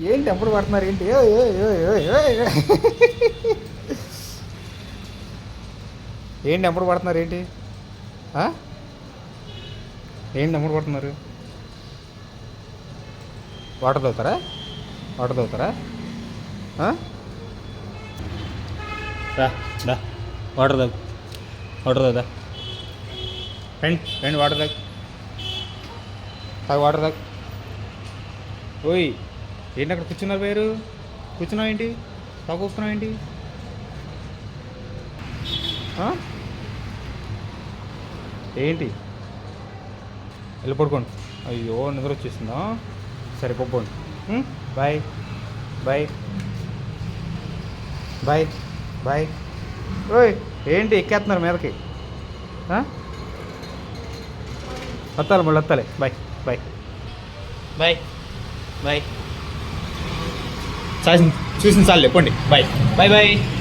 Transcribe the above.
ఏంటి ఎప్పుడు పడుతున్నారు ఏంటి ఏంటి ఎప్పుడు పడుతున్నారు ఏంటి ఏంటి ఎప్పుడు పడుతున్నారు వాటర్ తాగుతారా వాటర్ తాగుతారా దా వాటర్ తాగు వాటర్ తాగుదా రండి రండి వాటర్ తాగు తాగు వాటర్ తాగు ఓయ్ ఏంటి అక్కడ కూర్చున్నారు పేరు కూర్చున్నావు ఏంటి తాగుతున్నావు ఏంటి ఏంటి వెళ్ళి పడుకోండి అయ్యో నిద్ర వచ్చేసిందా సరే పడుకోండి బాయ్ బాయ్ బాయ్ బాయ్ ఓయ్ ఏంటి ఎక్కేస్తున్నారు మీదకి వస్తాలి మళ్ళీ వస్తాలే బాయ్ బాయ్ బాయ్ బాయ్ చూసిన చాలు చెప్పండి బాయ్ బాయ్ బాయ్